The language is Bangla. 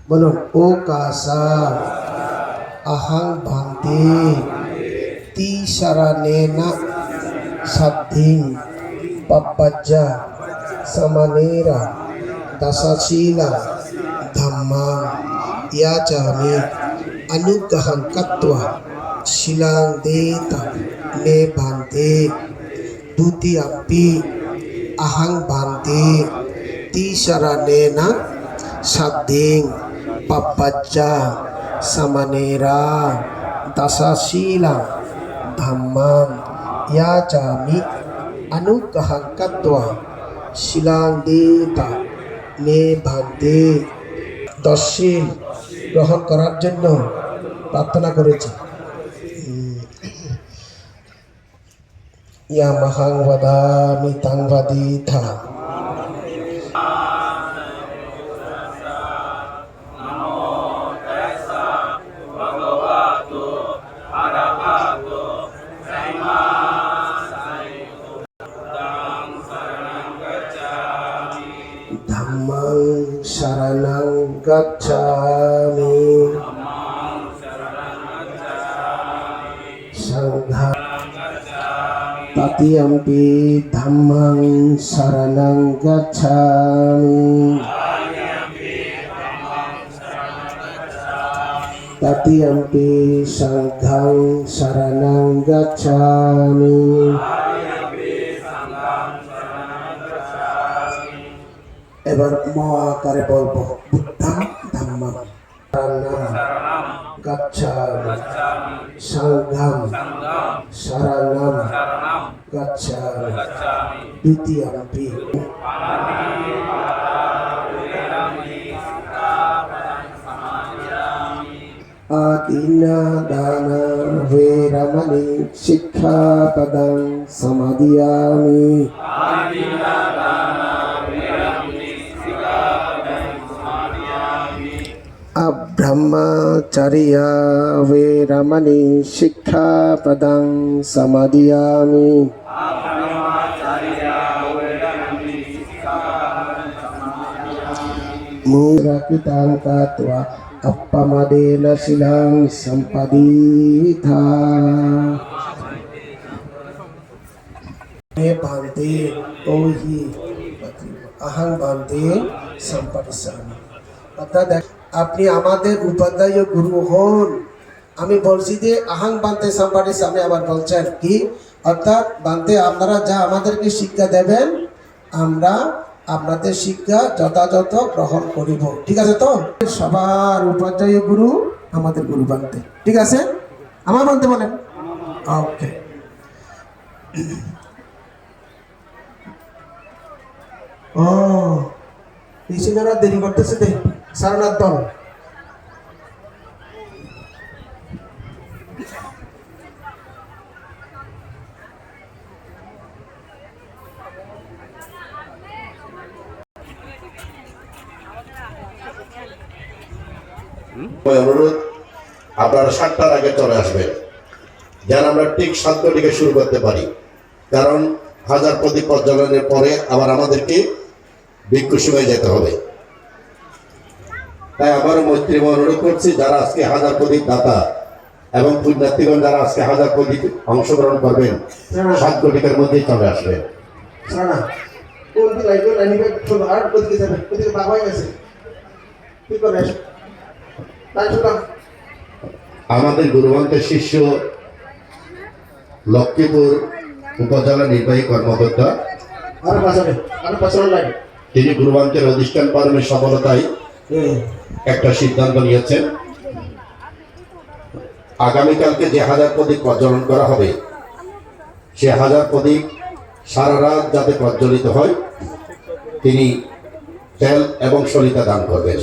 বলুন ও কাসা আহাং ভান্তে তিসারানেনা সাদ্ধিং পাপ্পাজ্জা সমানেরা দাসাশীলা ধাম্মা ইয়াচামি अनुग्रहं कृत्वा शिलां देता मे भान्ते द्वितीयपि अहं भान्ते तिसरनेन साद्धिं पप्पज्जा समनेरा दशशीला धम्मं याचामि अनुग्रहं कृत्वा शिलां देता मे भान्ते दशशील গ্রহণ করার জন্য প্রার্থনা করেছি। ইয়া মহাং বদামি তাং বদিথা ধাম্মাং শরণং গচ্ছামি সংঘং তৃতীয়ম্পি ধাম্মাং শরণং গচ্ছামি তৃতীয়ম্পি সংঘং শরণং গচ্ছামি। এবার ম আকারে বলবো বুদ্ধং ধাম্মং শরণং গচ্ছামি সংঘং শরণং গচ্ছামি দ্বিতীয়ম্পি আদিনা দানা ভেরমণি শিক্ষাপদং সমাদিয়ামি। ब्रह्मचर्या वेरमणि शिक्षापदं समादियामि। मूढकृतं कृत्वा अपमदेन शिलां सम्पदीथा मे भान्ते ओहि अहं भान्ते सम्पदिष्यामि। অর্থাৎ আপনি আমাদের উপাধ্যায় গুরু হন। আমি বলছি যে আহাং বান্তে সম্পাদিস, আমি আবার বলছেন কি অর্থাৎ বান্তে আপনারা যা আমাদেরকে শিক্ষা দেবেন আমরা আপনাদের শিক্ষা যথাযথ গ্রহণ করিব। ঠিক আছে তো? সবার উপাধ্যায় গুরু আমাদের গুরু বান্তে। ঠিক আছে? আমার বান্তে বলেন। ওকে। ও পিছনেরা দেরি করতেছে দে সারনাথ দল। অনুরোধ আপনারা 7টার আগে চলে আসবেন যেন আমরা ঠিক 7টার দিকে শুরু করতে পারি, কারণ হাজার প্রদীপ প্রজ্বলনের পরে আবার আমাদেরকে ভিক্ষু সময় যেতে হবে। তাই আবারও মৈত্রীময় অনুরোধ করছি যারা আজকে হাজার প্রদীপ দাতা এবং পুণ্যার্থীগণ যারা আজকে হাজার প্রদীপ অংশগ্রহণ করবেন 7 ঘটিকার মধ্যেই চলে আসবেন। আমাদের গুরুবন্তের শিষ্য লক্ষ্মীপুর উপজেলা নির্বাহী কর্মকর্তা তিনি গুরুবন্তের অধিষ্ঠান পালনের সফলতায় একটা সিদ্ধান্ত নিয়েছেন। আগামীকালকে যে হাজার প্রদীপ প্রজ্বলন করা হবে সে হাজার প্রদীপ সারা রাত যাতে প্রজ্বলিত হয় তিনি তেল এবং সলিতা দান করবেন।